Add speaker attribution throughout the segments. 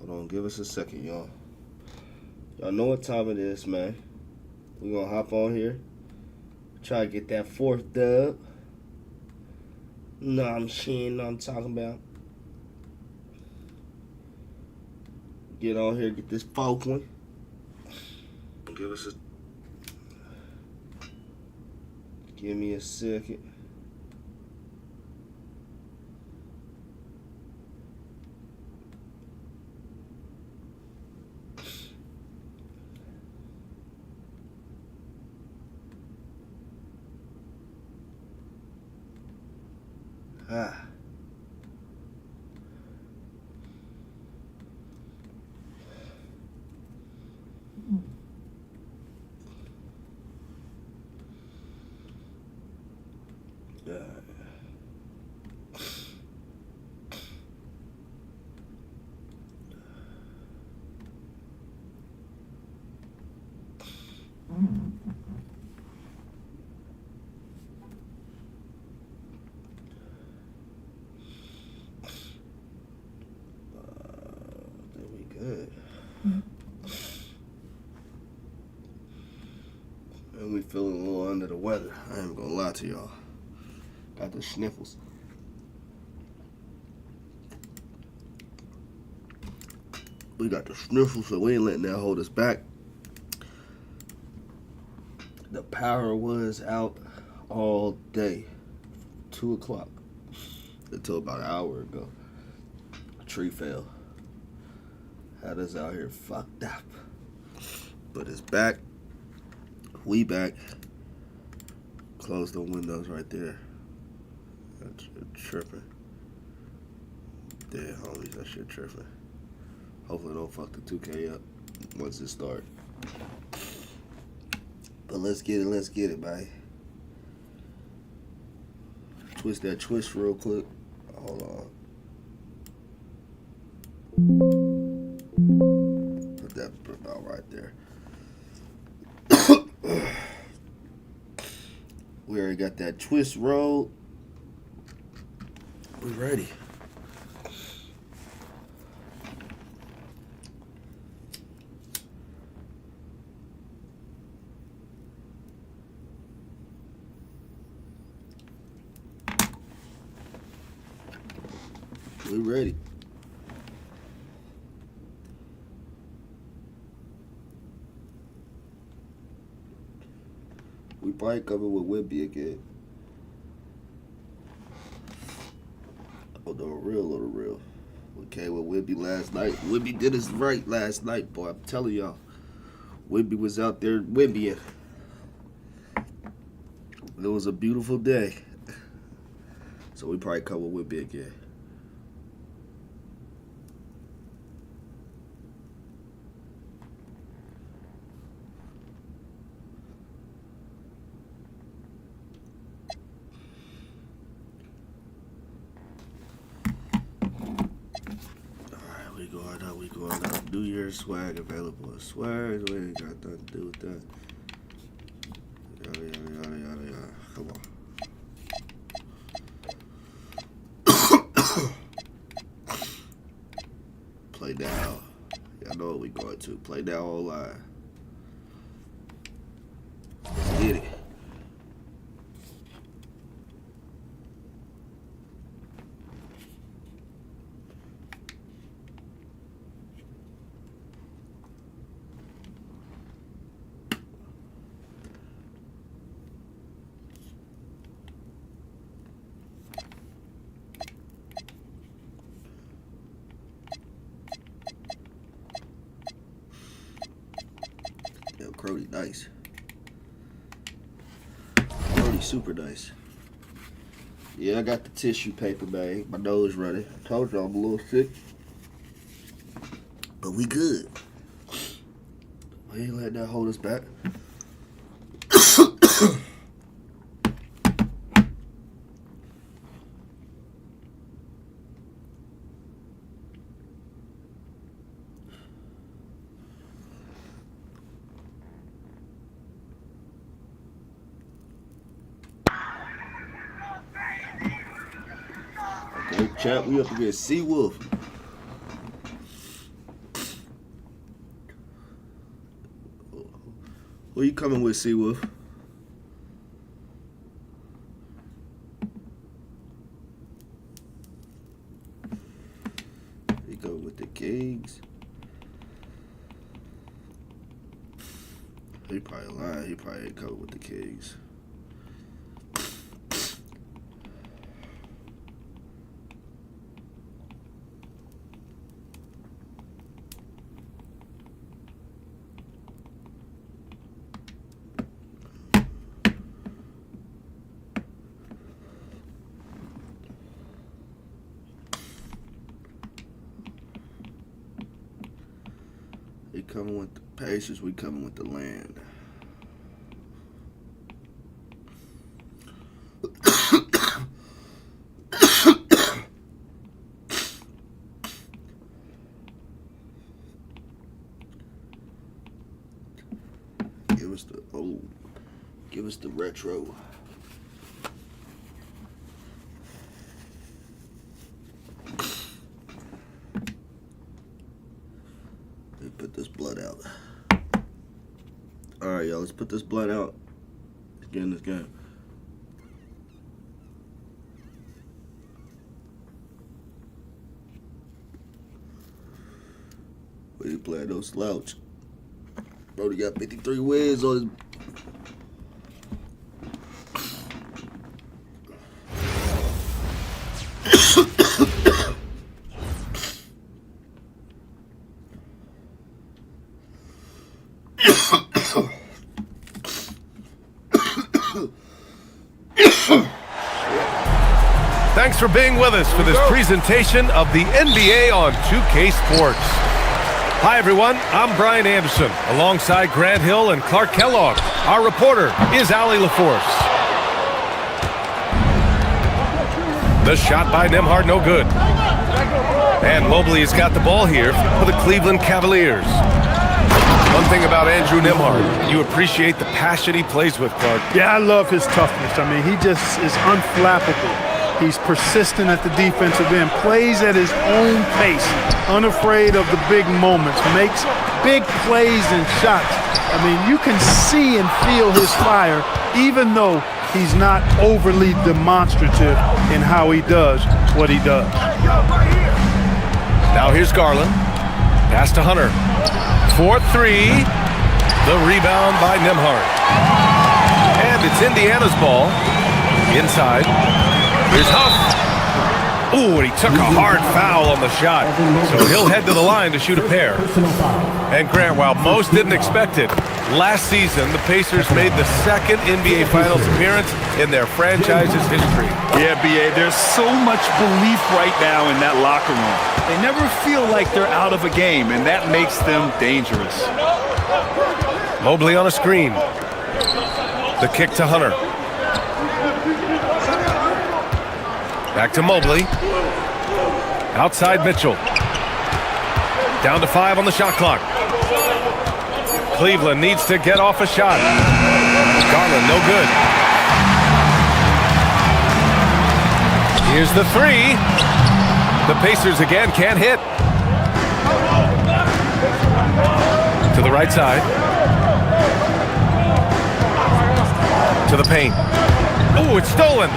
Speaker 1: Hold on, give us a second, y'all. Y'all know what time it is, man. We gonna hop on here. Try to get that fourth dub. Know I'm talking about. Get on here, get this folk one. Give me a second. Ah. Good. And we feeling a little under the weather. I ain't gonna lie to y'all. Got the sniffles. We got the sniffles, so we ain't letting that hold us back. The power was out all day. 2 o'clock. Until about an hour ago. A tree fell. Had us out here fucked up. But it's back. We back. Close the windows right there. That's tripping. Dead homies, that shit tripping. Hopefully don't fuck the 2K up once it starts. But let's get it, man. Twist that twist real quick. Hold on. Put that about right there. We already got that twist rolled. We ready. We ready. We probably coming with Whitby again. Oh, the real. We came with Whitby last night. Whitby did us right last night, boy. I'm telling y'all. Whitby was out there Whitbying. It was a beautiful day. So we probably come with Whitby again. We going out. New Year's swag available. Swag, we ain't got nothing to do with that. Yada. Come on. Play down. Y'all know what we going to. Play down online. Let's get it. Crody nice. Crody super nice. Yeah, I got the tissue paper, man. My nose running. I told y'all I'm a little sick. But we good. We ain't letting that hold us back. Okay, chat, we up against Seawolf. Who you coming with, Seawolf? You go with the Kings. He probably lying. He probably ain't coming with the Kings. He coming with the Pacers, we coming with the land. Give us the retro. Put this blood out. Alright, y'all, let's put this blood out. Let's get in this game. We ain't playing no slouch. Brody got 53 wins on his.
Speaker 2: Thanks for being with us for this presentation of the NBA on 2K Sports. Hi, everyone. I'm Brian Anderson, alongside Grant Hill and Clark Kellogg. Our reporter is Allie LaForce. The shot by Nembhard, no good. And Mobley has got the ball here for the Cleveland Cavaliers. One thing about Andrew Nembhard, you appreciate the passion he plays with, Clark.
Speaker 3: Yeah, I love his toughness. I mean, he just is unflappable. He's persistent at the defensive end, plays at his own pace, unafraid of the big moments, makes big plays and shots. I mean, you can see and feel his fire, even though he's not overly demonstrative in how he does what he does.
Speaker 2: Now here's Garland. Pass to Hunter. 4-3. The rebound by Nembhard. And it's Indiana's ball. Inside. Here's Huff. Ooh, and he took a hard foul on the shot. So he'll head to the line to shoot a pair. And Grant, while most didn't expect it, last season the Pacers made the second NBA Finals appearance in their franchise's history.
Speaker 4: Yeah, B.A., there's so much belief right now in that locker room. They never feel like they're out of a game, and that makes them dangerous.
Speaker 2: Mobley on a screen. The kick to Hunter. Back to Mobley. Outside Mitchell. Down to 5 on the shot clock. Cleveland needs to get off a shot. Garland, no good. Here's the 3. The Pacers again can't hit. To the right side. To the paint. Oh, it's stolen.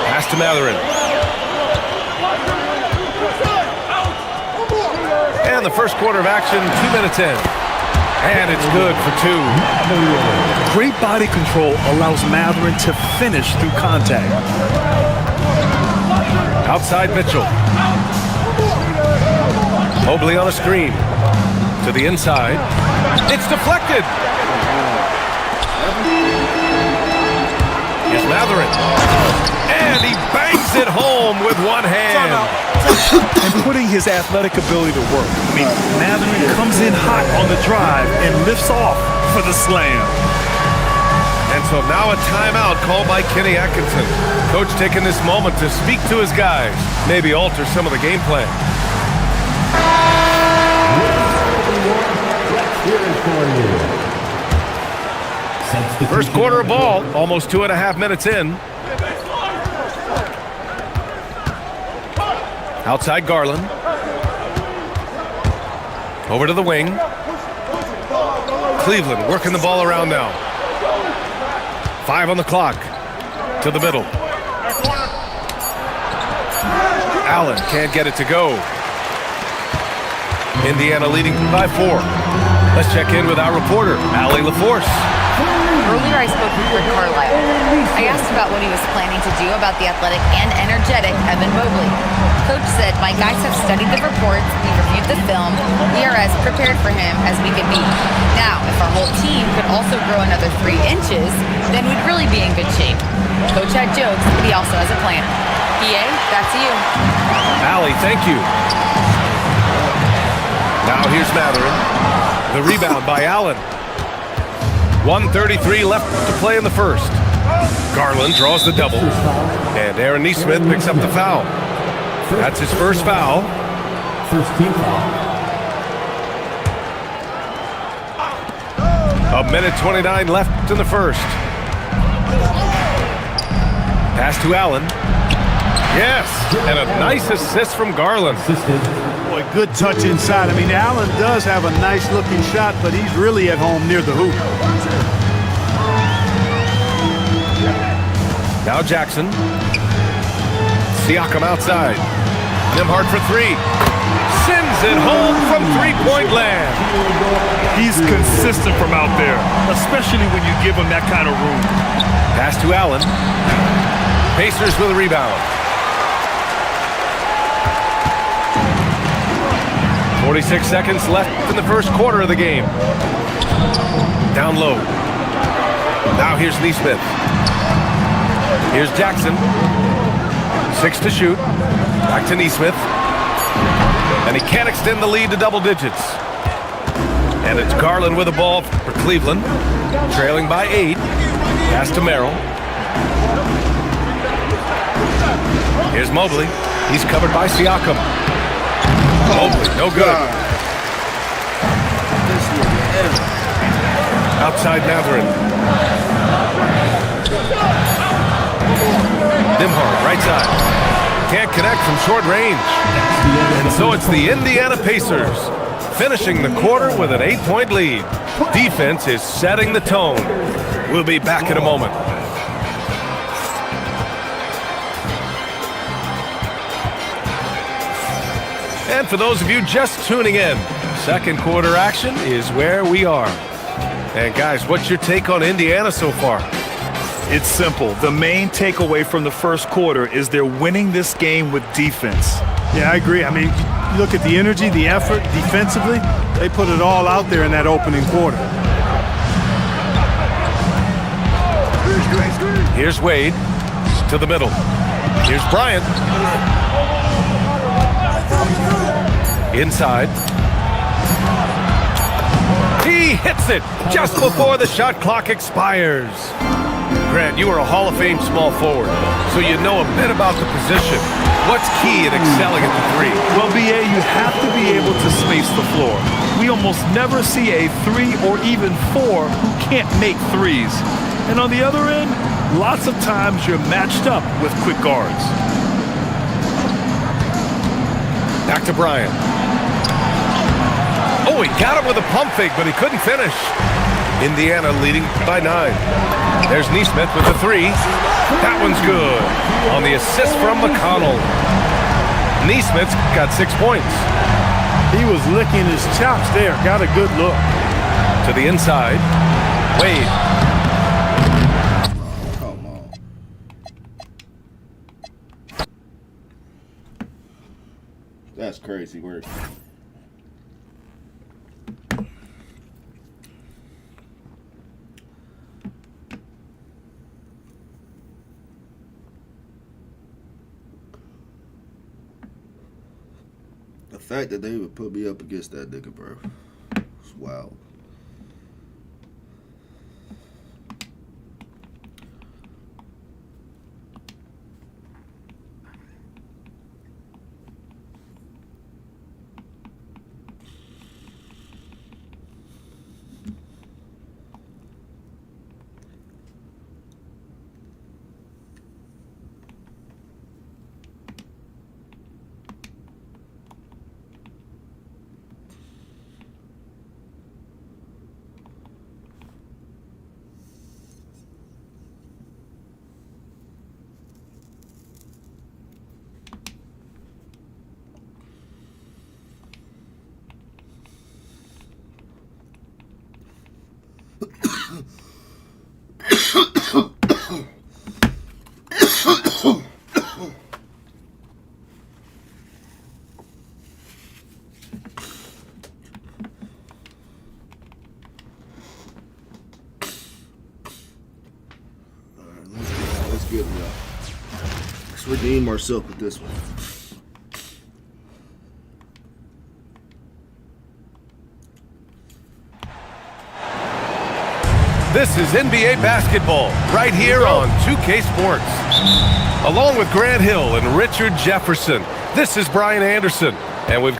Speaker 2: Pass to Mathurin. And the first quarter of action, 2 minutes in. And it's good for 2.
Speaker 4: Great body control allows Mathurin to finish through contact.
Speaker 2: Outside Mitchell. Mobley on a screen. To the inside. It's deflected. Here's Mathurin. And he bangs it home with one hand.
Speaker 4: And putting his athletic ability to work. I mean, Mathurin comes in hot on the drive and lifts off for the slam.
Speaker 2: And so now a timeout called by Kenny Atkinson. Coach taking this moment to speak to his guys, maybe alter some of the game plan. First quarter of ball, almost 2.5 minutes in. Outside Garland. Over to the wing. Cleveland working the ball around now. 5 on the clock. To the middle. Allen can't get it to go. Indiana leading by 4. Let's check in with our reporter, Allie LaForce.
Speaker 5: Earlier, I spoke with Rick Carlisle. I asked about what he was planning to do about the athletic and energetic Evan Mobley. Coach said, "My guys have studied the reports, we've reviewed the film, we are as prepared for him as we could be. Now, if our whole team could also grow another 3 inches, then we'd really be in good shape." Coach had jokes, but he also has a plan. PA, back to you.
Speaker 2: Allie, thank you. Now here's Matherin. The rebound by Allen. 1:33 left to play in the first. Garland draws the double. And Aaron Nesmith picks up the foul. That's his first foul.
Speaker 6: First team foul.
Speaker 2: 1:29 left in the first. Pass to Allen. Yes, and a nice assist from Garland.
Speaker 3: Boy, good touch inside. I mean, Allen does have a nice-looking shot, but he's really at home near the hoop.
Speaker 2: Now Jackson. Siakam outside. Nembhard for 3. Sends it home from three-point land.
Speaker 4: He's consistent from out there, especially when you give him that kind of room.
Speaker 2: Pass to Allen. Pacers with a rebound. 46 seconds left in the first quarter of the game. Down low. Now here's Nesmith. Here's Jackson. 6 to shoot. Back to Nesmith. And he can't extend the lead to double digits. And it's Garland with the ball for Cleveland. Trailing by 8. Pass to Merrill. Here's Mobley. He's covered by Siakam. Mobley, no good. Outside Matherin. Nembhard, right side. Can't connect from short range. And so it's the Indiana Pacers finishing the quarter with an 8-point lead. Defense is setting the tone. We'll be back in a moment. And for those of you just tuning in, second quarter action is where we are. And guys, what's your take on Indiana so far?
Speaker 4: It's simple. The main takeaway from the first quarter is they're winning this game with defense.
Speaker 3: Yeah, I agree. I mean, you look at the energy, the effort defensively, they put it all out there in that opening quarter.
Speaker 2: Here's Wade to the middle. Here's Bryant. Inside. He hits it just before the shot clock expires. Grant, you are a Hall of Fame small forward, so you know a bit about the position. What's key in excelling at the 3?
Speaker 4: Well, BA, you have to be able to space the floor. We almost never see a 3 or even 4 who can't make 3s. And on the other end, lots of times you're matched up with quick guards.
Speaker 2: Back to Bryant. Oh, he got him with a pump fake, but he couldn't finish. Indiana leading by 9. There's Nesmith with the 3. That one's good. On the assist from McConnell. Nesmith's got 6 points.
Speaker 3: He was licking his chops there. Got a good look.
Speaker 2: To the inside. Wade.
Speaker 1: Come on. That's crazy work. The fact that they would put me up against that nigga, bro, it's wild. Let's get it, y'all. Let's redeem ourselves with this one.
Speaker 2: This is NBA basketball right here on 2K Sports. Along with Grant Hill and Richard Jefferson, this is Brian Anderson, and we've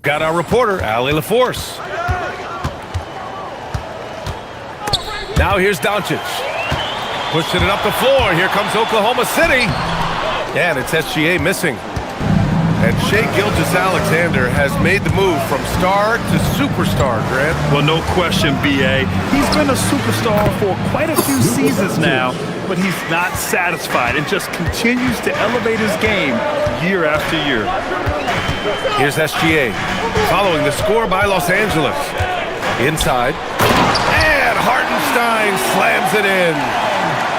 Speaker 2: got our reporter, Allie LaForce. Now here's Doncic. Pushing it up the floor. Here comes Oklahoma City. And it's SGA missing. And Shai Gilgeous-Alexander has made the move from star to superstar, Grant.
Speaker 4: Well, no question, B.A. He's been a superstar for quite a few seasons now, but he's not satisfied and just continues to elevate his game year after year.
Speaker 2: Here's SGA following the score by Los Angeles. Inside. And Hartenstein slams it in.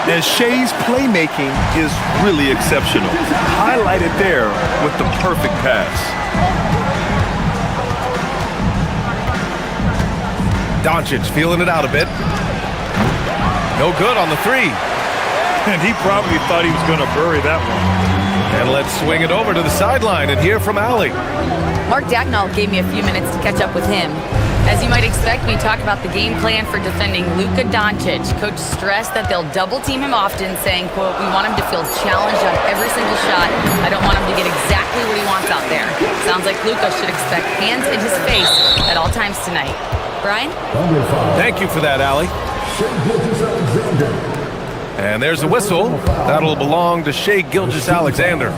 Speaker 4: And Shai's playmaking is really exceptional. Highlighted there with the perfect pass.
Speaker 2: Doncic feeling it out a bit. No good on the three.
Speaker 4: And he probably thought he was going to bury that one.
Speaker 2: And let's swing it over to the sideline and hear from Allie.
Speaker 5: Mark Dagnall gave me a few minutes to catch up with him. As you might expect, we talked about the game plan for defending Luka Doncic. Coach stressed that they'll double team him often, saying, quote, "We want him to feel challenged on every single shot. I don't want him to get exactly what he wants out there." Sounds like Luka should expect hands in his face at all times tonight. Brian?
Speaker 2: Thank you for that, Allie. And there's a whistle. That'll belong to Shai Gilgeous-Alexander.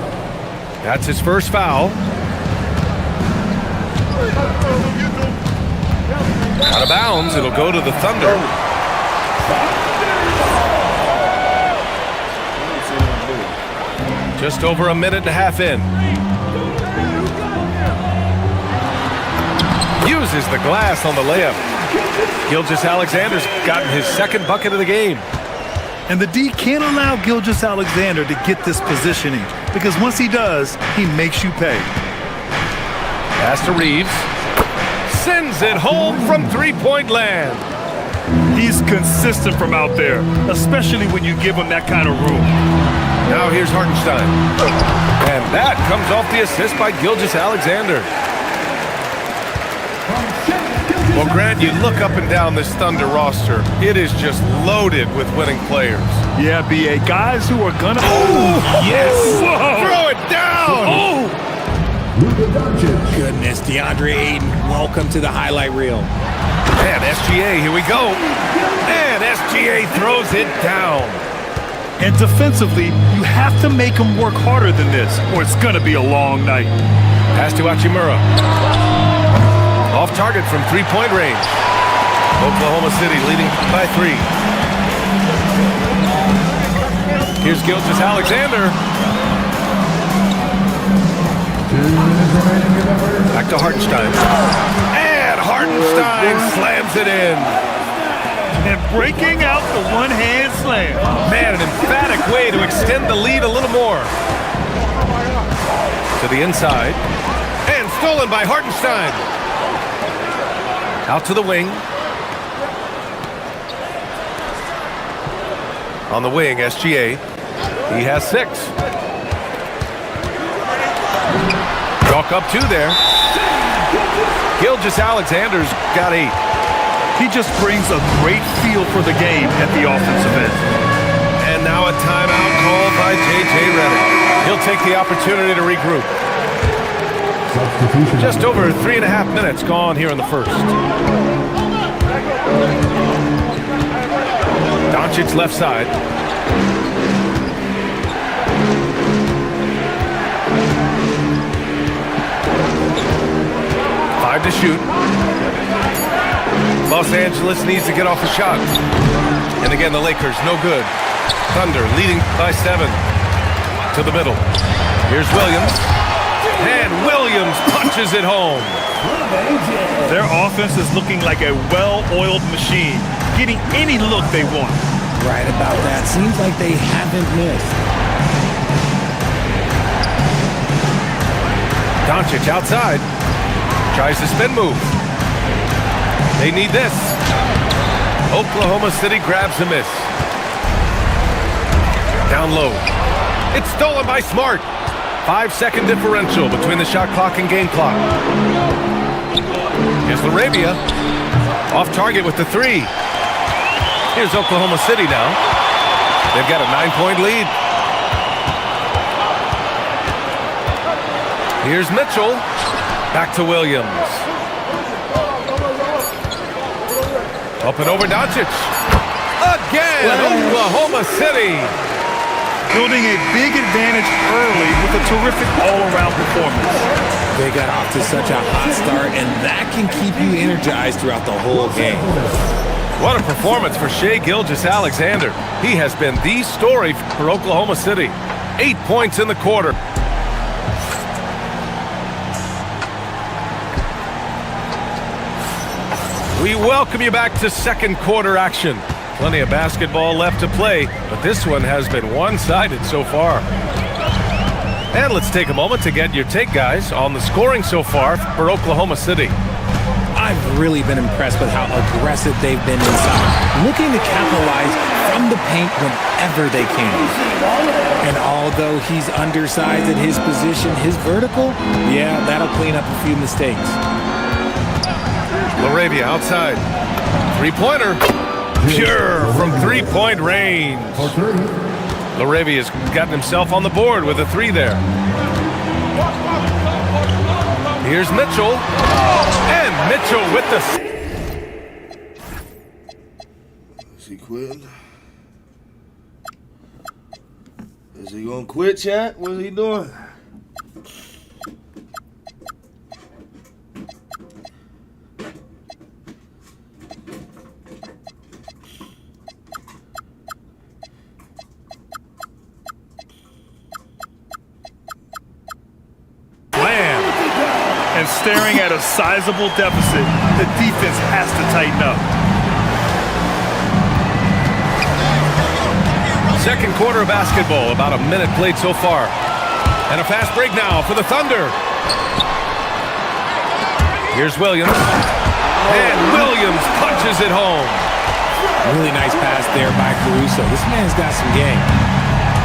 Speaker 2: That's his first foul. Out of bounds, it'll go to the Thunder. Just over a minute and a half in. Uses the glass on the layup. Gilgeous-Alexander's gotten his second bucket of the game.
Speaker 4: And the D can't allow Gilgeous-Alexander to get this positioning, because once he does, he makes you pay.
Speaker 2: Pass to Reeves. Sends it home from three-point land.
Speaker 4: He's consistent from out there, especially when you give him that kind of room.
Speaker 2: Now here's Hartenstein. And that comes off the assist by Gilgeous-Alexander. Well, Grant, you look up and down this Thunder roster. It is just loaded with winning players.
Speaker 4: Yeah, B.A. Guys who are gonna...
Speaker 2: Oh, yes!
Speaker 4: Whoa.
Speaker 2: Throw it down!
Speaker 4: Oh!
Speaker 7: Goodness, DeAndre Ayton, welcome to the highlight reel.
Speaker 2: And SGA, here we go. And SGA throws it down.
Speaker 4: And defensively, you have to make him work harder than this, or it's going to be a long night.
Speaker 2: Pass to Hachimura. Off target from three-point range. Oklahoma City leading by 3. Here's Gilgeous-Alexander. Back to Hartenstein. And Hartenstein slams it in.
Speaker 4: And breaking out the one-hand slam.
Speaker 2: Man, an emphatic way to extend the lead a little more. To the inside. And stolen by Hartenstein. Out to the wing. On the wing, SGA. He has 6. Chalk up 2 there. Gilgeous-Alexander's got 8.
Speaker 4: He just brings a great feel for the game at the offensive end.
Speaker 2: And now a timeout called by J.J. Redick. He'll take the opportunity to regroup. Just over 3.5 minutes gone here in the first. Doncic left side. Five to shoot. Los Angeles needs to get off a shot. And again, the Lakers, no good. Thunder leading by 7 to the middle. Here's Williams. And Williams punches it home.
Speaker 4: Their offense is looking like a well-oiled machine, getting any look they want.
Speaker 7: Right about that. Seems like they haven't missed.
Speaker 2: Doncic outside. Tries the spin move. They need this. Oklahoma City grabs a miss. Down low. It's stolen by Smart. 5-second differential between the shot clock and game clock. Here's Laravia. Off target with the 3. Here's Oklahoma City now. They've got a 9-point lead. Here's Mitchell. Back to Williams. Up and over Doncic. Again, Oklahoma City.
Speaker 4: Building a big advantage early with a terrific all-around performance.
Speaker 7: They got off to such a hot start, and that can keep you energized throughout the whole game.
Speaker 2: What a performance for Shai Gilgeous-Alexander. He has been the story for Oklahoma City. 8 points in the quarter. We welcome you back to second quarter action. Plenty of basketball left to play, but this one has been one-sided so far. And let's take a moment to get your take, guys, on the scoring so far for Oklahoma City.
Speaker 7: I've really been impressed with how aggressive they've been inside, looking to capitalize from the paint whenever they can. And although he's undersized at his position, his vertical, yeah, that'll clean up a few mistakes.
Speaker 2: Laravia outside. Three-pointer. Pure from three-point range. Laravia's gotten himself on the board with a 3 there. Here's Mitchell. And Mitchell with the...
Speaker 1: Is he quitting? Is he gonna quit, chat? What is he doing?
Speaker 4: And staring at a sizable deficit, the defense has to tighten up.
Speaker 2: Second quarter of basketball, about a minute played so far. And a fast break now for the Thunder. Here's Williams. And Williams punches it home.
Speaker 7: Really nice pass there by Caruso. This man's got some game.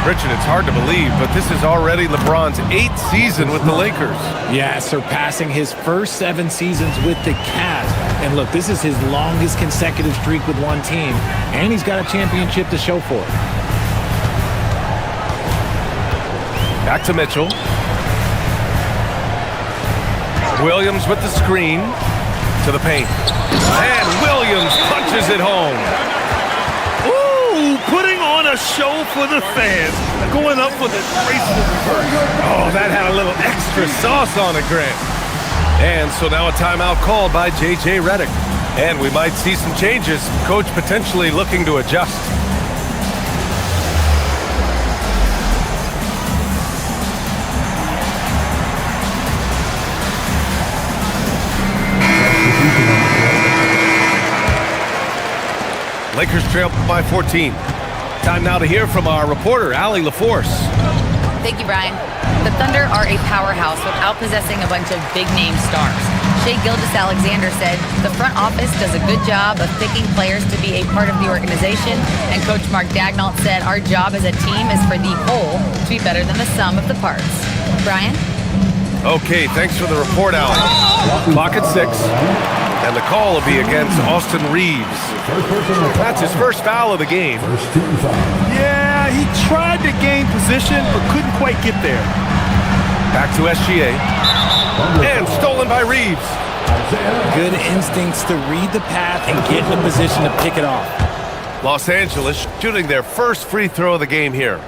Speaker 2: Richard, it's hard to believe, but this is already LeBron's 8th season with the Lakers.
Speaker 7: Yeah, surpassing his first 7 seasons with the Cavs. And look, this is his longest consecutive streak with one team, and he's got a championship to show for it.
Speaker 2: Back to Mitchell. Williams with the screen to the paint. And Williams punches it home.
Speaker 4: Ooh, putting on a show for the fans. Going up with a graceful reverse.
Speaker 2: Oh, that had a little extra sauce on it, Grant. And so now a timeout called by J.J. Redick. And we might see some changes. Coach potentially looking to adjust. Lakers trail by 14. Time now to hear from our reporter, Allie LaForce.
Speaker 5: Thank you, Brian. The Thunder are a powerhouse without possessing a bunch of big-name stars. Shai Gilgeous-Alexander said the front office does a good job of picking players to be a part of the organization, and Coach Mark Daigneault said our job as a team is for the whole to be better than the sum of the parts. Brian?
Speaker 2: Okay, thanks for the report, Allie. Clock at 6. And the call will be against Austin Reeves. That's his first foul of the game.
Speaker 4: Yeah, he tried to gain position, but couldn't quite get there.
Speaker 2: Back to SGA. And stolen by Reeves.
Speaker 7: Good instincts to read the path and get in a position to pick it off.
Speaker 2: Los Angeles shooting their first free throw of the game here.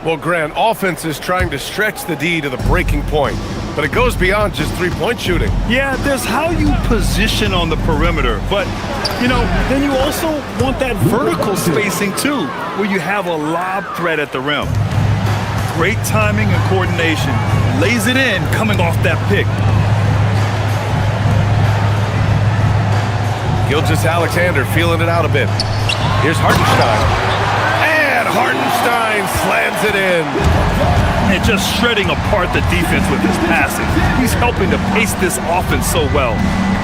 Speaker 2: Well, Grant, offense is trying to stretch the D to the breaking point. but it goes beyond just three-point shooting.
Speaker 4: Yeah, there's how you position on the perimeter, but, you know, then you also want that vertical spacing too, where you have a lob threat at the rim. Great timing and coordination. Lays it in coming off that pick.
Speaker 2: Gilgeous-Alexander feeling it out a bit. Here's Hartenstein. And Hartenstein slams it in.
Speaker 4: And just shredding apart the defense with his passing. He's helping to pace this offense so well.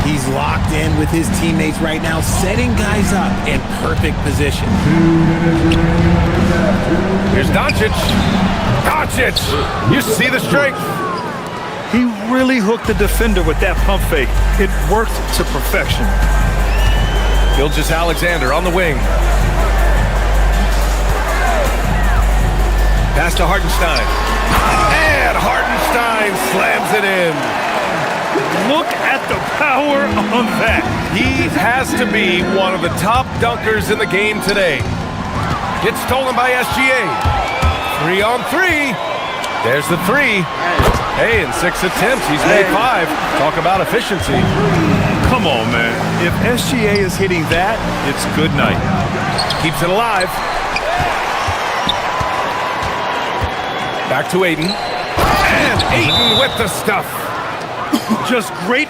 Speaker 7: He's locked in with his teammates right now, setting guys up in perfect position.
Speaker 2: Here's Doncic. Doncic! You see the strength.
Speaker 4: He really hooked the defender with that pump fake. It worked to perfection.
Speaker 2: Gilgeous-Alexander on the wing. Pass to Hartenstein. And Hartenstein slams it in.
Speaker 4: Look at the power on that.
Speaker 2: He has to be one of the top dunkers in the game today. Gets stolen by SGA. 3 on 3. There's the 3. Hey, in 6 attempts, he's made 5. Talk about efficiency.
Speaker 4: Come on, man. If SGA is hitting that, it's good night.
Speaker 2: Keeps it alive. Back to Ayton. And Ayton with the stuff.
Speaker 4: Just great.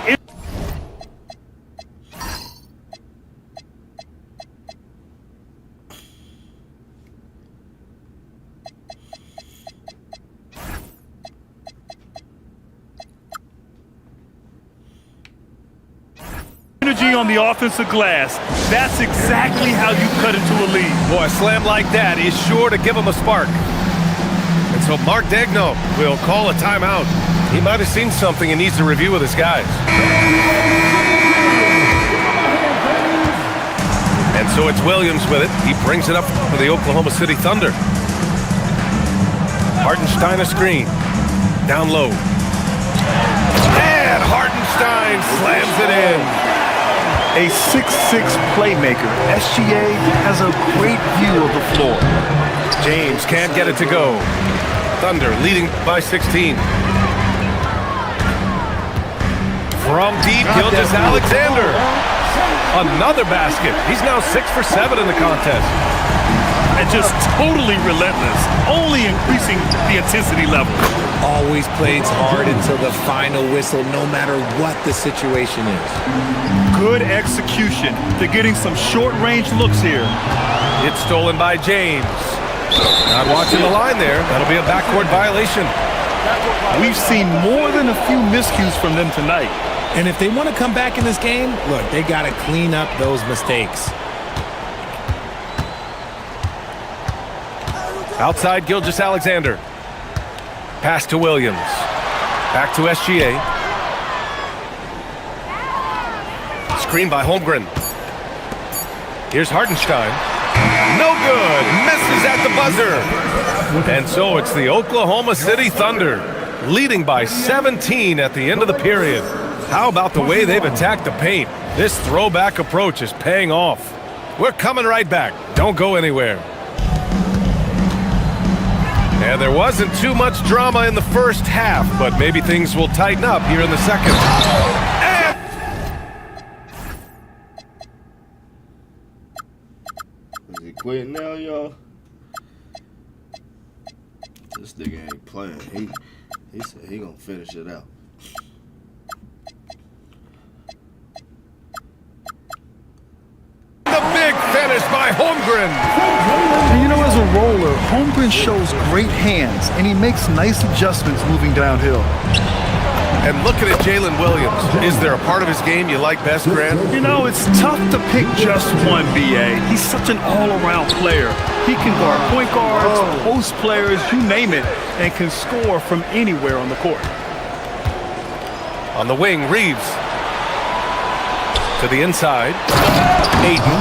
Speaker 4: Energy on the offensive glass. That's exactly how you cut into a lead.
Speaker 2: Boy, a slam like that is sure to give him a spark. And so Mark Daigneault will call a timeout. He might have seen something and needs to review with his guys. And so it's Williams with it. He brings it up for the Oklahoma City Thunder. Hartenstein a screen. Down low. And Hartenstein slams it in.
Speaker 4: A 6'6" playmaker. SGA has a great view of the floor.
Speaker 2: James can't get it to go. Thunder leading by 16. From deep, Gilgeous-Alexander. Another basket. He's now 6 for 7 in the contest.
Speaker 4: And just totally relentless, only increasing the intensity level.
Speaker 7: Always plays hard until the final whistle, no matter what the situation is.
Speaker 4: Good execution. They're getting some short-range looks here.
Speaker 2: It's stolen by James. Not watching the line there. That'll be a backcourt violation.
Speaker 4: We've seen more than a few miscues from them tonight.
Speaker 7: And if they want to come back in this game, look, they got to clean up those mistakes.
Speaker 2: Outside, Gilgeous-Alexander. Pass to Williams. Back to SGA. Screen by Holmgren. Here's Hartenstein. No good. Misses at the buzzer. And so it's the Oklahoma City Thunder leading by 17 at the end of the period. How about the way they've attacked the paint? This throwback approach is paying off. We're coming right back. Don't go anywhere. And there wasn't too much drama in the first half, but maybe things will tighten up here in the second.
Speaker 1: Is he quitting now, y'all? This nigga ain't playing. He said he gonna finish it out.
Speaker 2: The big finish by Holmgren.
Speaker 3: And you know, as a roller, Holmgren shows great hands, and he makes nice adjustments moving downhill.
Speaker 2: And looking at Jalen Williams, is there a part of his game you like best, Grant?
Speaker 4: You know, it's tough to pick just one, B.A. He's such an all-around player. He can guard point guards, post players, you name it, and can score from anywhere on the court.
Speaker 2: On the wing, Reeves. To the inside. Ayton.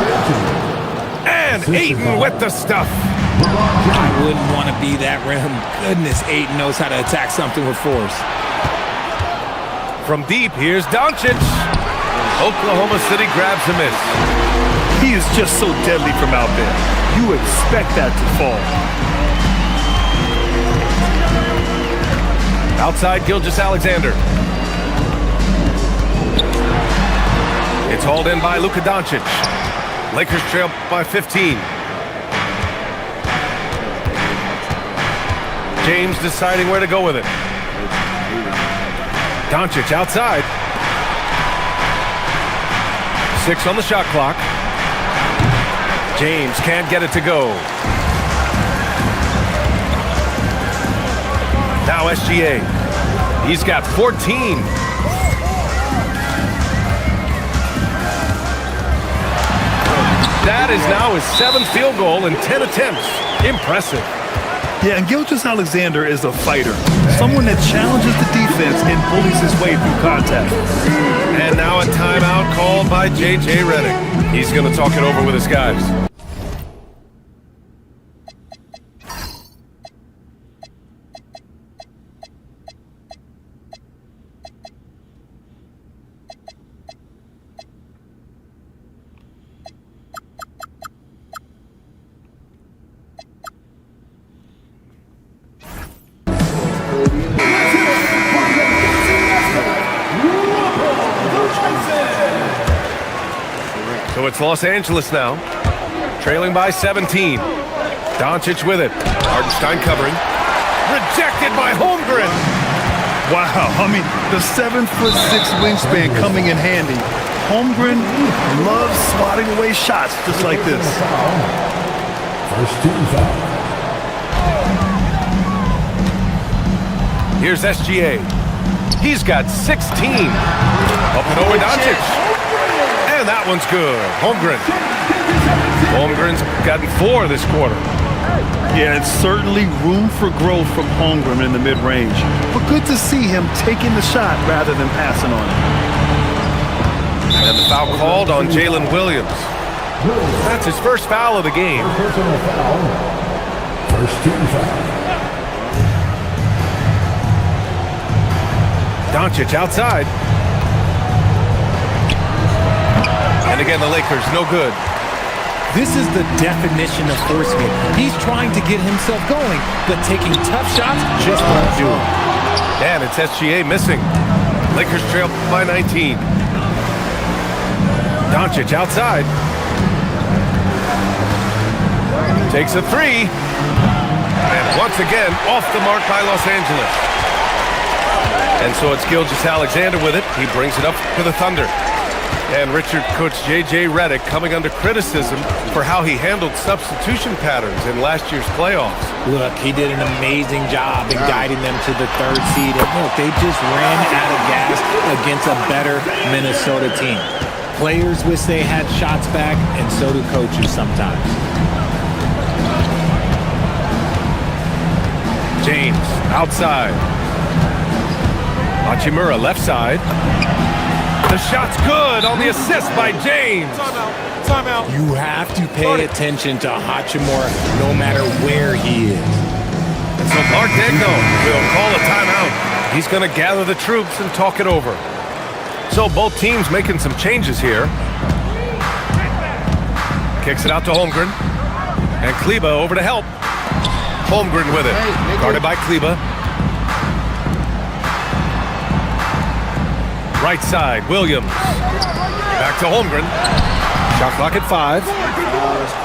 Speaker 2: And Ayton with the stuff.
Speaker 7: I wouldn't want to be that rim. Goodness, Ayton knows how to attack something with force.
Speaker 2: From deep, here's Doncic. Oklahoma City grabs a miss.
Speaker 4: He is just so deadly from out there. You expect that to fall.
Speaker 2: Outside Gilgeous-Alexander. It's hauled in by Luka Doncic. Lakers trail by 15. James deciding where to go with it. Doncic outside. 6 on the shot clock. James can't get it to go. Now SGA. He's got 14. That is now his 7th field goal in 10 attempts. Impressive.
Speaker 4: Yeah, and Gilgeous-Alexander is a fighter. Someone that challenges the defense and bullies his way through contact.
Speaker 2: And now a timeout called by J.J. Redick. He's going to talk it over with his guys. So it's Los Angeles now, trailing by 17. Doncic with it. Hardenstein covering. Rejected by Holmgren.
Speaker 4: Wow, I mean, the 7'6" wingspan coming in handy. Holmgren loves swatting away shots just like this.
Speaker 6: First team foul.
Speaker 2: Here's SGA. He's got 16. Up and over Doncic. And that one's good. Holmgren. Holmgren's gotten 4 this quarter.
Speaker 4: Yeah, it's certainly room for growth from Holmgren in the mid-range. But good to see him taking the shot rather than passing on it.
Speaker 2: And the foul called on Jalen Williams. That's his first foul of the game.
Speaker 6: Personal foul. First team foul.
Speaker 2: Doncic outside. And again, the Lakers, no good.
Speaker 7: This is the definition of forcing it. He's trying to get himself going, but taking tough shots just won't do it.
Speaker 2: And it's SGA missing. Lakers trail by 19. Doncic outside. Takes a 3. And once again, off the mark by Los Angeles. And so it's Gilgeous-Alexander with it. He brings it up for the Thunder. And Richard, Coach J.J. Redick coming under criticism for how he handled substitution patterns in last year's playoffs.
Speaker 7: Look, he did an amazing job in guiding them to the 3rd seed. And look, they just ran out of gas against a better Minnesota team. Players wish they had shots back, and so do coaches sometimes.
Speaker 2: James outside. Hachimura left side. The shot's good on the assist by James.
Speaker 8: Timeout.
Speaker 7: You have to pay attention to Hachimura no matter where he is.
Speaker 2: And so Mark Daigneault will call a timeout. He's going to gather the troops and talk it over. So both teams making some changes here. Kicks it out to Holmgren. And Kleba over to help. Holmgren with it. Guarded by Kleba. Right side, Williams. Back to Holmgren. Shot clock at 5.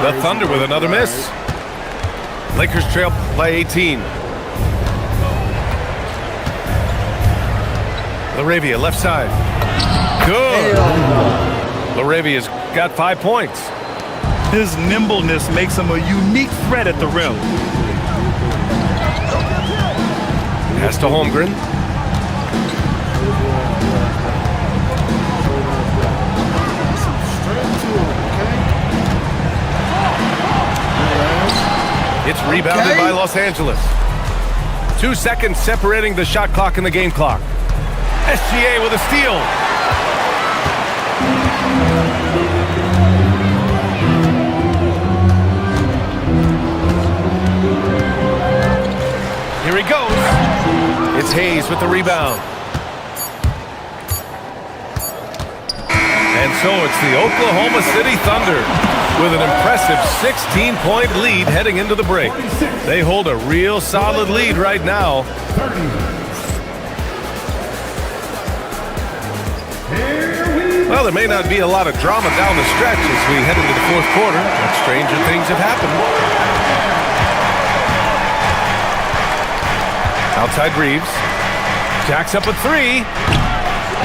Speaker 2: The Thunder with another miss. Lakers trail by 18. Laravia, left side. Good. Laravia's got 5 points.
Speaker 4: His nimbleness makes him a unique threat at the rim.
Speaker 2: Pass to Holmgren. It's rebounded by Los Angeles. 2 seconds separating the shot clock and the game clock. SGA with a steal. Here he goes. It's Hayes with the rebound. And so it's the Oklahoma City Thunder with an impressive 16-point lead heading into the break. They hold a real solid lead right now. Well, there may not be a lot of drama down the stretch as we head into the fourth quarter, but stranger things have happened. Outside Reeves. Jacks up a three.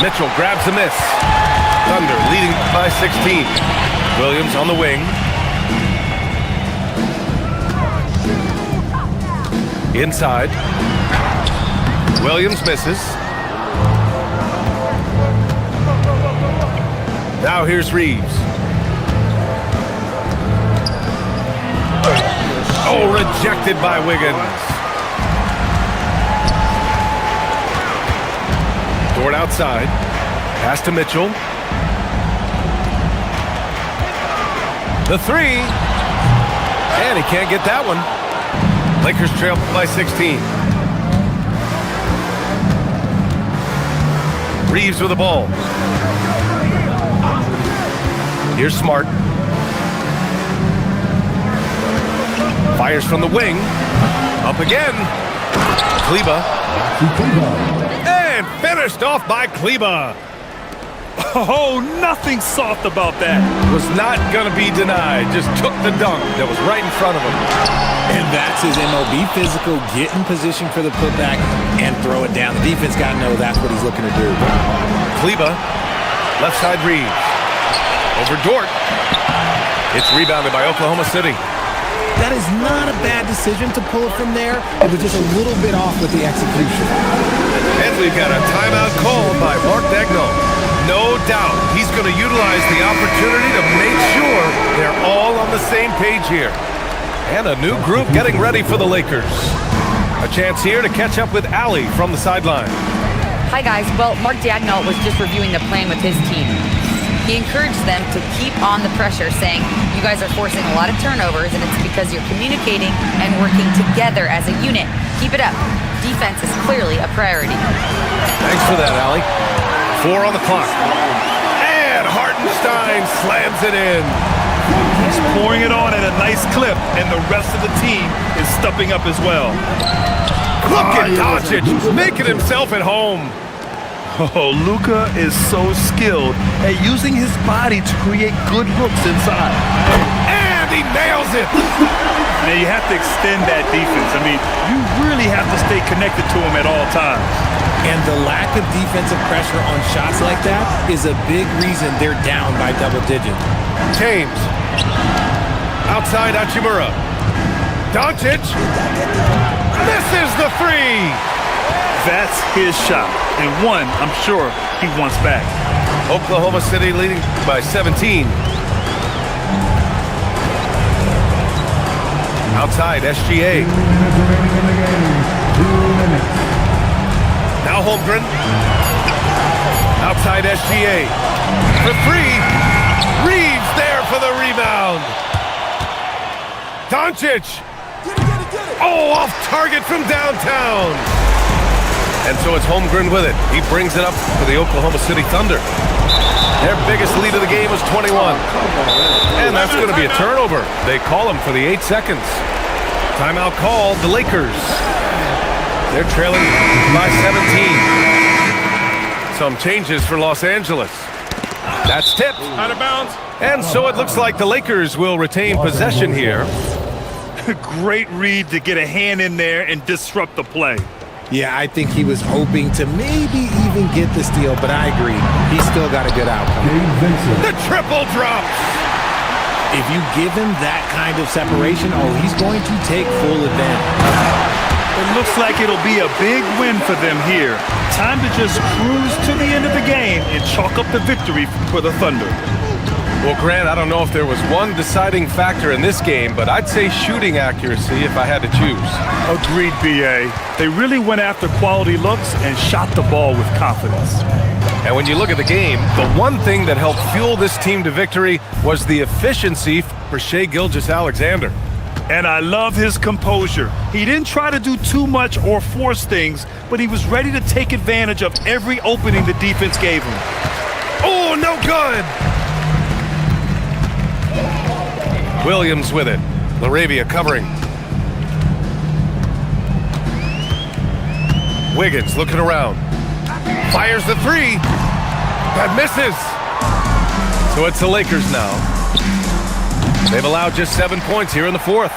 Speaker 2: Mitchell grabs the miss. Thunder leading by 16. Williams on the wing. Inside. Williams misses. Now here's Reeves. Oh, rejected by Wiggins. Dort outside. Pass to Mitchell. The three. And he can't get that one. Lakers trail by 16. Reeves with the ball. Here's Smart. Fires from the wing. Up again. Kleba. And finished off by Kleba.
Speaker 4: Oh, nothing soft about that.
Speaker 2: Was not going to be denied. Just took the dunk that was right in front of him.
Speaker 7: And that's his MO. Be physical, get in position for the putback, and throw it down. The defense got to know that's what he's looking to do.
Speaker 2: Kleba, left side Reeves. Over Dort. It's rebounded by Oklahoma City.
Speaker 7: That is not a bad decision to pull it from there. It was just a little bit off with the execution.
Speaker 2: And we've got a timeout called by Mark Daigneault. No doubt he's going to utilize the opportunity to make sure they're all on the same page here. And a new group getting ready for the Lakers. A chance here to catch up with Allie from the sideline.
Speaker 5: Hi, guys. Well, Mark Daigneault was just reviewing the plan with his team. He encouraged them to keep on the pressure, saying, you guys are forcing a lot of turnovers, and it's because you're communicating and working together as a unit. Keep it up. Defense is clearly a priority.
Speaker 2: Thanks for that, Allie. 4 on the clock. And Hartenstein slams it in.
Speaker 4: He's pouring it on at a nice clip, and the rest of the team is stepping up as well.
Speaker 2: Look at Doncic making himself at home.
Speaker 4: Oh, Luka is so skilled at using his body to create good looks inside.
Speaker 2: And he nails it.
Speaker 4: Now, you have to extend that defense. I mean, you really have to stay connected to him at all times.
Speaker 7: And the lack of defensive pressure on shots like that is a big reason they're down by double digits.
Speaker 2: James. Outside Hachimura. Doncic. Misses the three.
Speaker 4: That's his shot, and one I'm sure he wants back.
Speaker 2: Oklahoma City leading by 17. Outside SGA. Now Holmgren. Outside SGA. For three. Reeves there for the rebound. Doncic. Oh, off target from downtown. And so it's Holmgren with it. He brings it up for the Oklahoma City Thunder. Their biggest lead of the game was 21. And that's going to be a turnover. They call him for the 8 seconds. Timeout called the Lakers. They're trailing by 17. Some changes for Los Angeles. That's tipped. Out of bounds. And so it looks like the Lakers will retain possession here.
Speaker 4: Great read to get a hand in there and disrupt the play.
Speaker 7: Yeah, I think he was hoping to maybe even get the steal, but I agree. He's still got a good outcome.
Speaker 2: The triple drops.
Speaker 7: If you give him that kind of separation, oh, he's going to take full advantage.
Speaker 4: It looks like it'll be a big win for them here. Time to just cruise to the end of the game and chalk up the victory for the Thunder.
Speaker 2: Well, Grant, I don't know if there was one deciding factor in this game, but I'd say shooting accuracy if I had to choose.
Speaker 4: Agreed, B.A. They really went after quality looks and shot the ball with confidence.
Speaker 2: And when you look at the game, the one thing that helped fuel this team to victory was the efficiency for Shai Gilgeous-Alexander.
Speaker 4: And I love his composure. He didn't try to do too much or force things, but he was ready to take advantage of every opening the defense gave him.
Speaker 2: Oh, no good! Williams with it. LaRavia covering. Wiggins looking around. Fires the three. That misses. So it's the Lakers now. They've allowed just 7 points here in the fourth.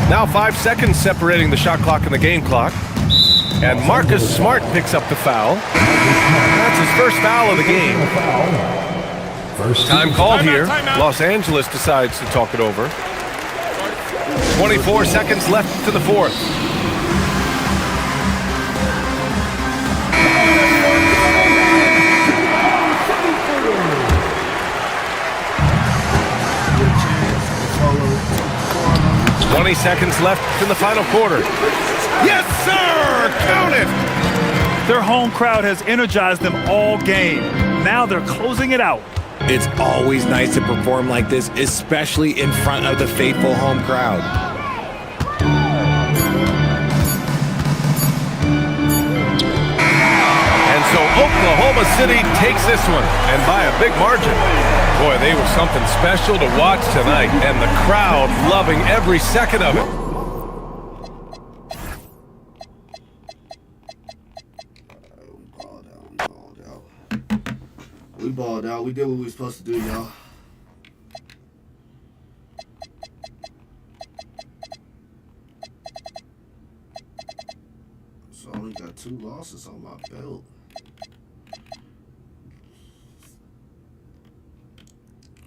Speaker 2: Now 5 seconds separating the shot clock and the game clock. And Marcus Smart picks up the foul. That's his first foul of the game. Time called here. Los Angeles decides to talk it over. 24 seconds left to the fourth. $20 seconds left in the final quarter. Yes, sir! Count it!
Speaker 4: Their home crowd has energized them all game. Now they're closing it out.
Speaker 7: It's always nice to perform like this, especially in front of the faithful home crowd.
Speaker 2: And so Oklahoma City takes this one, and by a big margin. Boy, they were something special to watch tonight, and the crowd loving every second of it.
Speaker 1: We balled out. We did what we were supposed to do, y'all. So I only got 2 losses on my belt.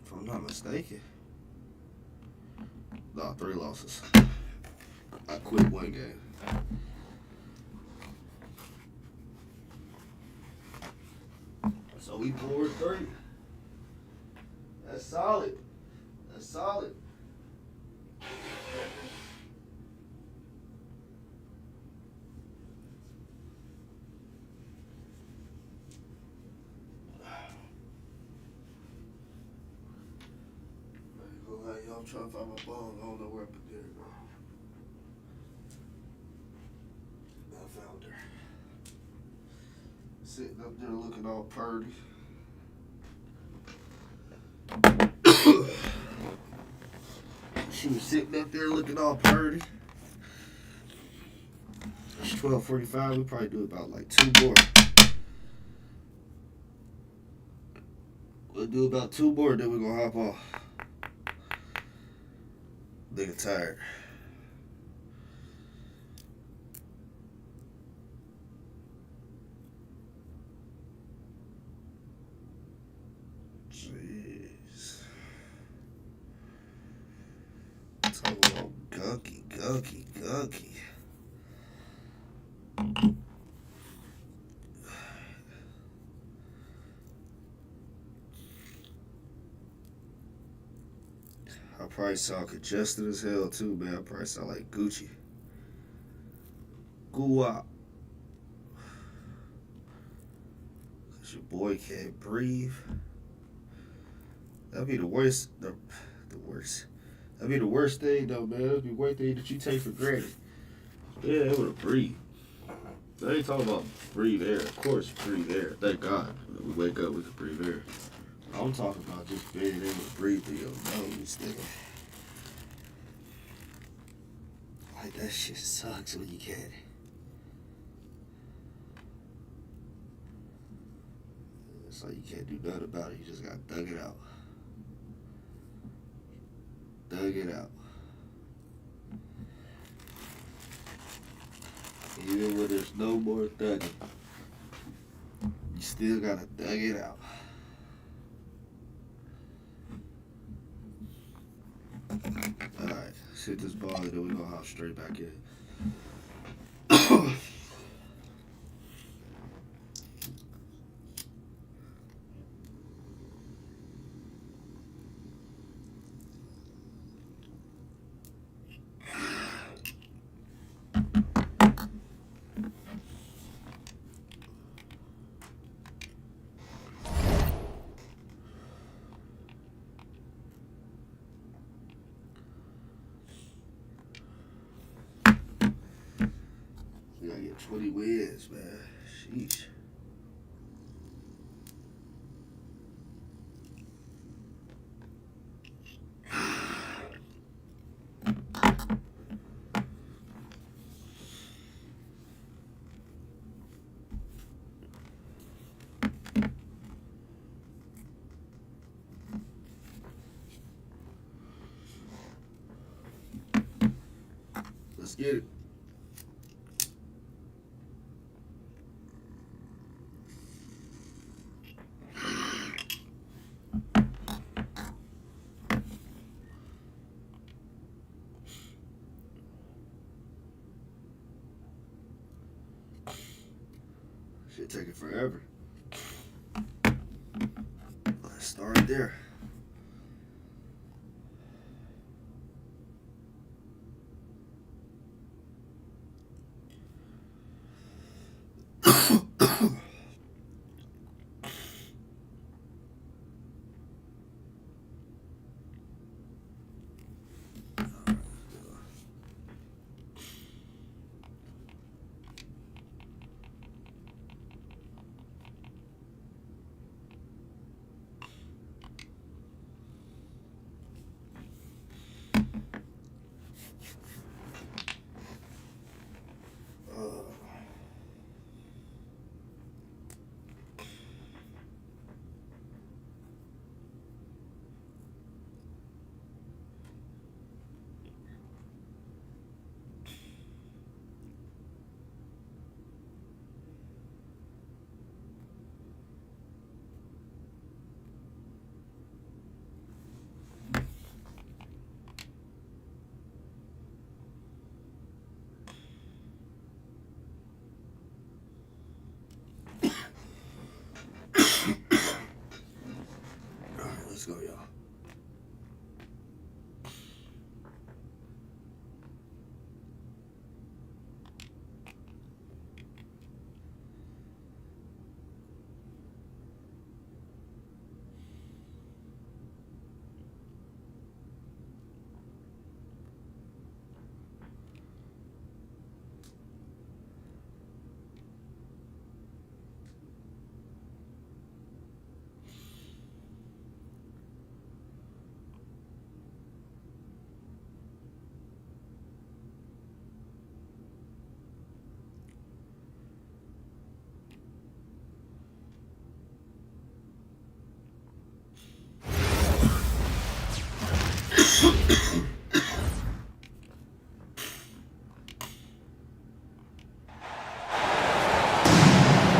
Speaker 1: If I'm not mistaken. No, 3 losses. I quit 1 game. So we poured 3. That's solid. That's solid. I'm trying to find my ball. I don't know where I put it. I found her. Sitting up there looking all purty. She was sitting up there looking all purty. It's 12:45. We probably do about like 2 more. We'll do about 2 more, then we're gonna hop off. Nigga tired. Jeez. Talking about gunky. I probably sound congested as hell too, man. I probably sound like Gucci. Guap. Cause your boy can't breathe. That'd be the worst. The worst. That'd be the worst thing though, man. That'd be the worst thing that you take for granted. Yeah, able to breathe. I ain't talking about breathe air. Of course, breathe air. Thank God. When we wake up, we can breathe air. I'm talking about just being able to breathe through your nose, nigga. Like, that shit sucks when you can't. It's like you can't do nothing about it. You just gotta thug it out. Thug it out. Even when there's no more thugging, you still gotta thug it out. Alright, let's hit this ball and then we're gonna hop straight back in. We gotta get 20 wins, man. Sheesh. Let's get it. Should take it forever. Let's start there. Let's go, y'all.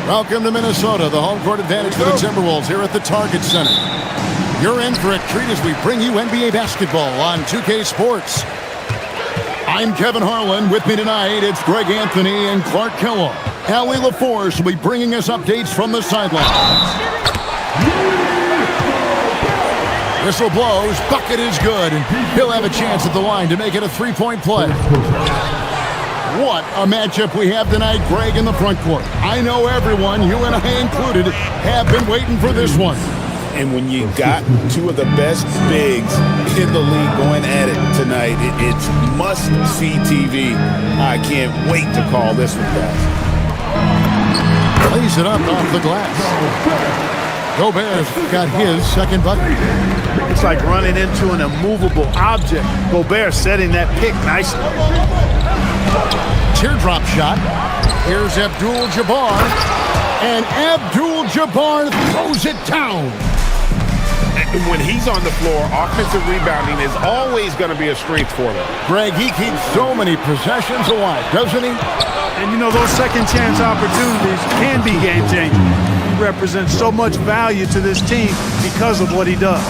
Speaker 8: Welcome to Minnesota, the home court advantage for the Timberwolves here at the Target Center. You're in for a treat as we bring you NBA basketball on 2K Sports. I'm Kevin Harlan. With me tonight, it's Greg Anthony and Clark Kellogg. Allie LaForce will be bringing us updates from the sidelines. Whistle blows, bucket is good, and he'll have a chance at the line to make it a three-point play. What a matchup we have tonight, Greg, in the front court. I know everyone, you and I included, have been waiting for this one.
Speaker 9: And when you got two of the best bigs in the league going at it tonight, it's must-see TV. I can't wait to call this one, guys.
Speaker 8: Plays it up off the glass. Gobert's got his second bucket.
Speaker 3: It's like running into an immovable object. Gobert setting that pick nicely.
Speaker 8: Teardrop shot. Here's Abdul-Jabbar. And Abdul-Jabbar throws it down.
Speaker 9: When he's on the floor, offensive rebounding is always going to be a strength for them.
Speaker 8: Greg, he keeps so many possessions alive, doesn't he?
Speaker 3: And you know, those second chance opportunities can be game-changing. He represents so much value to this team because of what he does.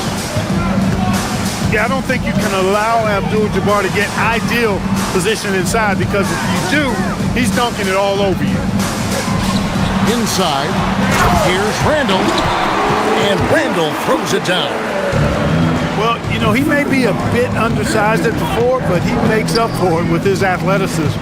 Speaker 3: Yeah, I don't think you can allow Abdul-Jabbar to get ideal position inside, because if you do, he's dunking it all over you.
Speaker 8: Inside, here's Randall, and Randall throws it down.
Speaker 3: Well, you know, he may be a bit undersized at the four, but he makes up for it with his athleticism.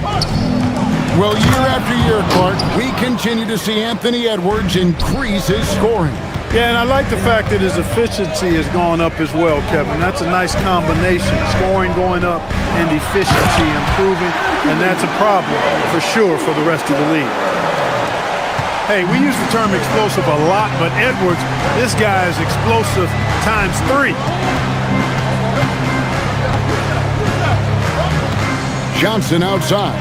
Speaker 8: Well, year after year, Clark, we continue to see Anthony Edwards increase his scoring.
Speaker 3: Yeah, and I like the fact that his efficiency has gone up as well, Kevin. That's a nice combination. Scoring going up and efficiency improving, and that's a problem for sure for the rest of the league. Hey, we use the term explosive a lot, but Edwards, this guy is explosive times 3.
Speaker 8: Johnson outside.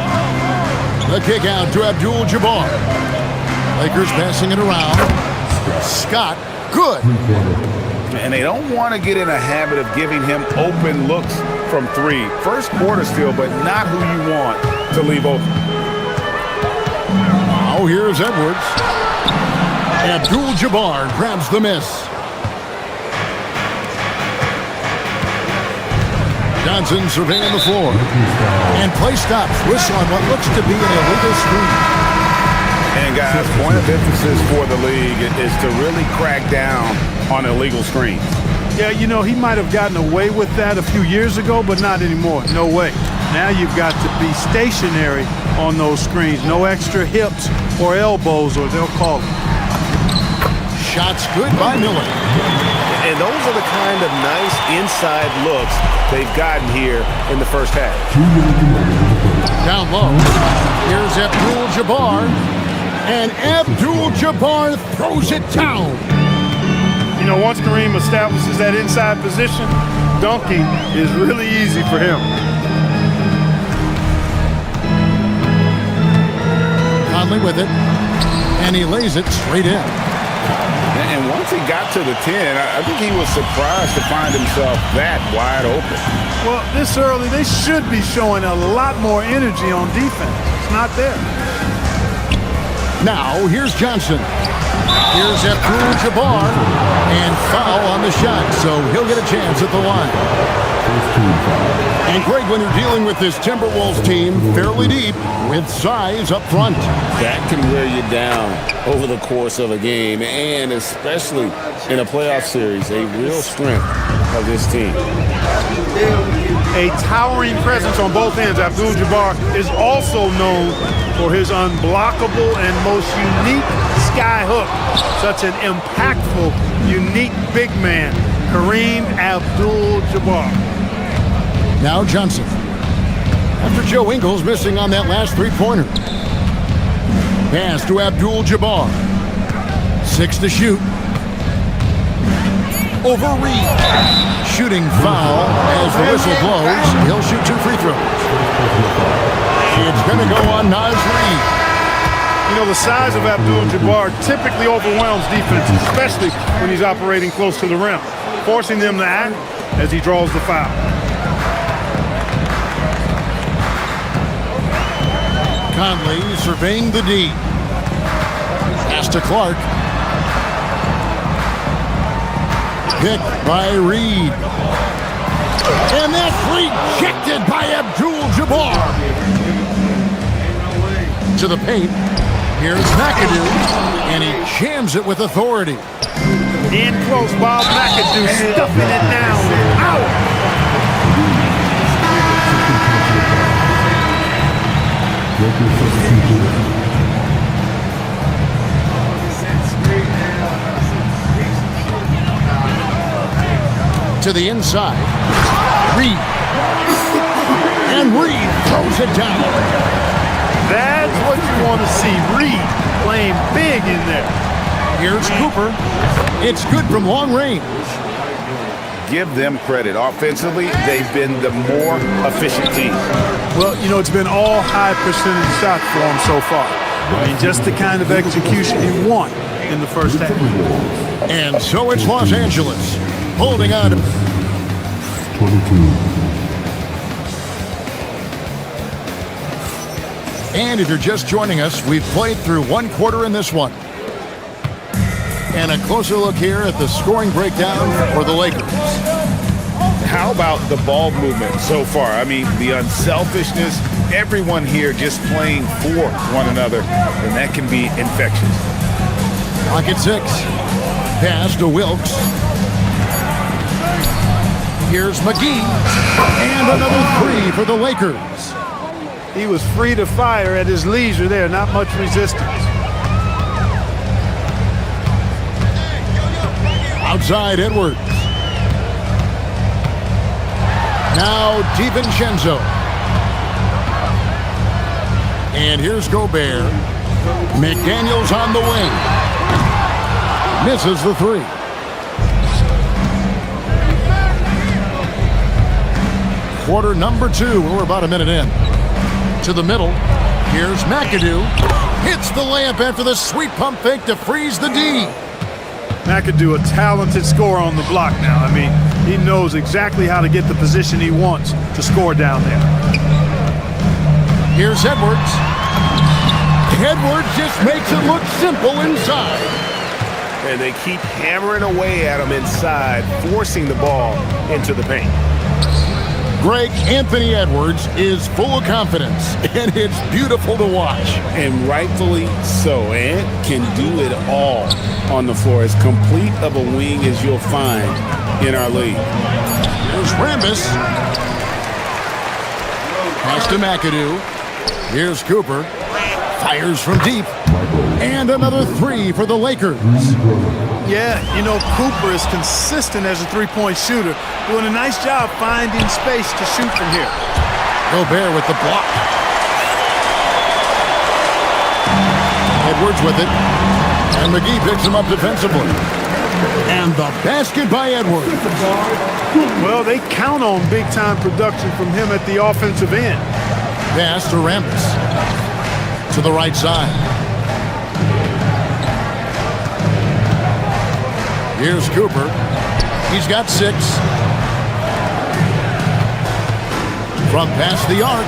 Speaker 8: The kick out to Abdul-Jabbar. Lakers passing it around. Scott, good.
Speaker 9: And they don't want to get in a habit of giving him open looks from 3. First quarter still, but not who you want to leave open.
Speaker 8: Now here's Edwards. Abdul-Jabbar grabs the miss. Johnson surveying the floor. And play stops. Whistle on what looks to be an illegal screen.
Speaker 9: And guys, point of emphasis for the league is to really crack down on illegal screens.
Speaker 3: Yeah, you know, he might have gotten away with that a few years ago, but not anymore. No way. Now you've got to be stationary on those screens. No extra hips or elbows, or they'll call it.
Speaker 8: Shots good by Miller.
Speaker 9: And those are the kind of nice inside looks they've gotten here in the first half.
Speaker 8: Down low. Here's Abdul-Jabbar. And Abdul-Jabbar throws it down.
Speaker 3: You know, once Kareem establishes that inside position, dunking is really easy for him.
Speaker 8: Conley with it. And he lays it straight in.
Speaker 9: And once he got to the 10, I think he was surprised to find himself that wide open.
Speaker 3: Well, this early, they should be showing a lot more energy on defense. It's not there.
Speaker 8: Now, here's Johnson. Here's Abdul-Jabbar. And foul on the shot, so he'll get a chance at the line. And Greg, when you're dealing with this Timberwolves team fairly deep with size up front.
Speaker 9: That can wear you down over the course of a game, and especially in a playoff series, a real strength of this team.
Speaker 3: A towering presence on both ends. Abdul-Jabbar is also known for his unblockable and most unique sky hook. Such an impactful, unique big man, Kareem Abdul-Jabbar.
Speaker 8: Now Johnson. After Joe Ingles missing on that last three-pointer. Pass to Abdul-Jabbar. 6 to shoot. Over Reed. Shooting foul as the whistle blows. He'll shoot 2 free throws. It's going to go on Naz Reid.
Speaker 3: You know, the size of Abdul-Jabbar typically overwhelms defenses, especially when he's operating close to the rim, forcing them to act as he draws the foul.
Speaker 8: Conley surveying the D. Pass to Clark. Picked by Reed. And that's rejected by Abdul-Jabbar. To the paint. Here's McAdoo. And he jams it with authority.
Speaker 3: In close, Bob McAdoo stuffing it down. Out!
Speaker 8: To the inside. Reed. And Reed throws it down.
Speaker 3: That's what you want to see. Reed playing big in there.
Speaker 8: Here's Cooper. It's good from long range.
Speaker 9: Give them credit. Offensively, they've been the more efficient team.
Speaker 3: Well, you know, it's been all high percentage shots for them so far. I mean, just the kind of execution you want in the first half.
Speaker 8: And so it's Los Angeles holding on.
Speaker 6: 22.
Speaker 8: And if you're just joining us, we've played through one quarter in this one. And a closer look here at the scoring breakdown for the Lakers.
Speaker 9: How about the ball movement so far? I mean, the unselfishness, everyone here just playing for one another, and that can be infectious.
Speaker 8: Clock at 6. Pass to Wilkes. Here's McGee. And another 3 for the Lakers.
Speaker 3: He was free to fire at his leisure there, not much resistance.
Speaker 8: Outside Edwards. Now DiVincenzo. And here's Gobert. McDaniels on the wing. Misses the 3. Quarter number 2. We're about a minute in. To the middle. Here's McAdoo. Hits the layup after the sweet pump fake to freeze the D.
Speaker 3: McAdoo, a talented scorer on the block now. I mean, he knows exactly how to get the position he wants to score down there.
Speaker 8: Here's Edwards. Edwards just makes it look simple inside.
Speaker 2: And they keep hammering away at him inside, forcing the ball into the paint.
Speaker 8: Greg, Anthony Edwards is full of confidence, and it's beautiful to watch.
Speaker 9: And rightfully so. Ant can do it all on the floor. As complete of a wing as you'll find in our league.
Speaker 8: Here's Rambis. Pass to McAdoo. Here's Cooper. Fires from deep. And another three for the Lakers.
Speaker 3: Yeah, you know, Cooper is consistent as a three-point shooter, doing a nice job finding space to shoot from here.
Speaker 8: Gobert with the block. Edwards with it. And McGee picks him up defensively. And the basket by Edwards.
Speaker 3: Well, they count on big-time production from him at the offensive end.
Speaker 8: Pass to Rambis. To the right side. Here's Cooper. He's got 6. From past the arc,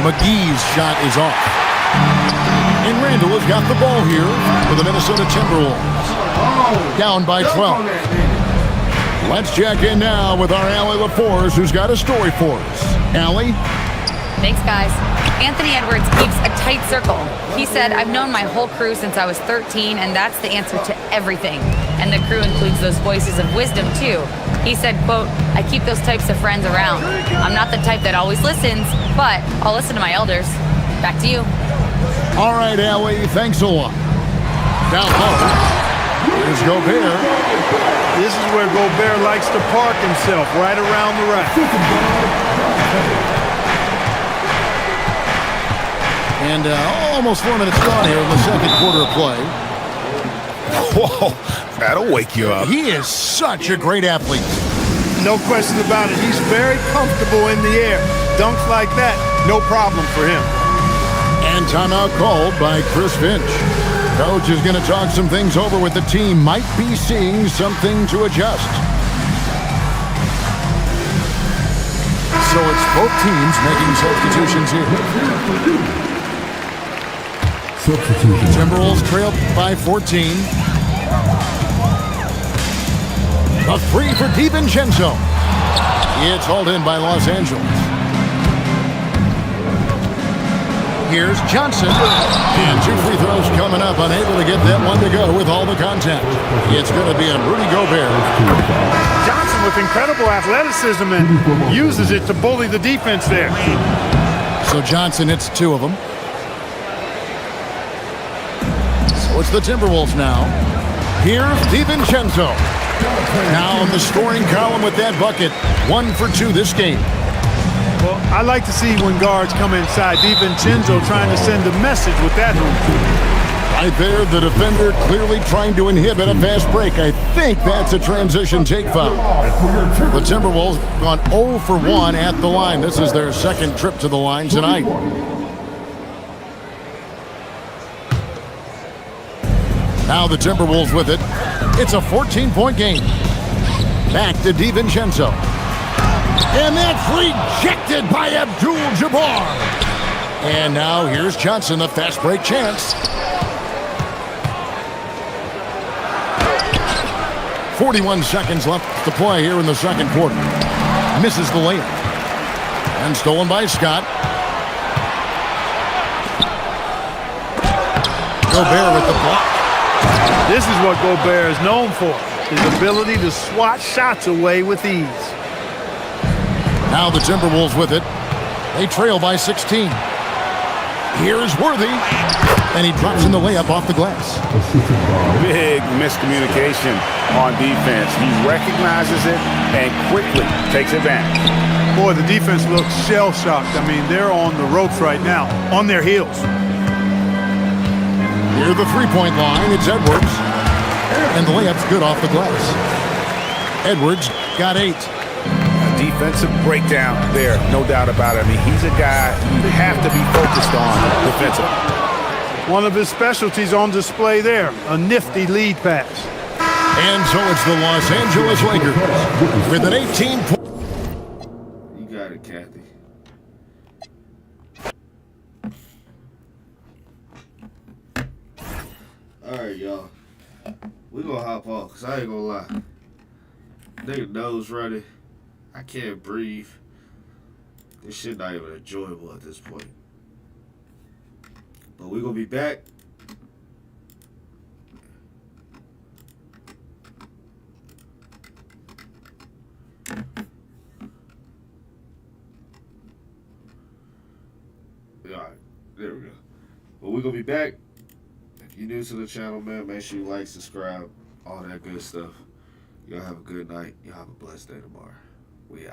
Speaker 8: McGee's shot is off. And Randall has got the ball here for the Minnesota Timberwolves. Down by 12. Let's check in now with our Allie LaForce, who's got a story for us. Allie?
Speaker 5: Thanks, guys. Anthony Edwards keeps a tight circle. He said, I've known my whole crew since I was 13, and that's the answer to everything. And the crew includes those voices of wisdom, too. He said, quote, I keep those types of friends around. I'm not the type that always listens, but I'll listen to my elders. Back to you.
Speaker 8: All right, Allie, thanks a lot. Down low. Here's Gobert.
Speaker 3: This is where Gobert likes to park himself, right around the rack.
Speaker 8: And almost 4 minutes gone here in the second quarter of play.
Speaker 2: Whoa, that'll wake you up.
Speaker 8: He is such a great athlete.
Speaker 3: No question about it. He's very comfortable in the air. Dunks like that, no problem for him.
Speaker 8: And timeout called by Chris Finch. Coach is going to talk some things over with the team. Might be seeing something to adjust. So it's both teams making substitutions here.
Speaker 6: Substitution.
Speaker 8: Timberwolves trail by 14. A three for DiVincenzo. It's hauled in by Los Angeles. Here's Johnson. And 2 free throws coming up. Unable to get that one to go with all the contact. It's going to be on Rudy Gobert.
Speaker 3: Johnson with incredible athleticism and uses it to bully the defense there.
Speaker 8: So Johnson hits 2 of them. So it's the Timberwolves now. Here's DiVincenzo. Now in the scoring column with that bucket. 1 for 2 this game.
Speaker 3: Well, I like to see when guards come inside. DiVincenzo trying to send a message with that hoop.
Speaker 8: Right there, the defender clearly trying to inhibit a fast break. I think that's a transition take foul. The Timberwolves gone 0 for 1 at the line. This is their second trip to the line tonight. Now the Timberwolves with it. It's a 14-point game. Back to DiVincenzo. And that's rejected by Abdul-Jabbar. And now here's Johnson, a fast break chance. 41 seconds left to play here in the second quarter. Misses the layup. And stolen by Scott. Gobert with the block.
Speaker 3: This is what Gobert is known for, his ability to swat shots away with ease.
Speaker 8: Now the Timberwolves with it. They trail by 16. Here's Worthy. And he drops in the layup off the glass.
Speaker 9: Big miscommunication on defense. He recognizes it and quickly takes advantage.
Speaker 3: Boy, the defense looks shell-shocked. I mean, they're on the ropes right now, on their heels.
Speaker 8: Near the three-point line, it's Edwards. And the layup's good off the glass. Edwards got 8.
Speaker 9: Defensive breakdown there, no doubt about it. I mean, he's a guy you have to be focused on defensively.
Speaker 3: One of his specialties on display there, a nifty lead pass.
Speaker 8: And so it's the Los Angeles Lakers with an 18-point.
Speaker 1: You got it, Kathy. Alright, y'all. We gonna hop off, because I ain't gonna lie. Nigga nose running. I can't breathe. This shit not even enjoyable at this point. But we gonna be back. Alright, there we go. But we gonna be back. If you're new to the channel, man, make sure you like, subscribe, all that good stuff. Y'all have a good night. Y'all have a blessed day tomorrow. We out.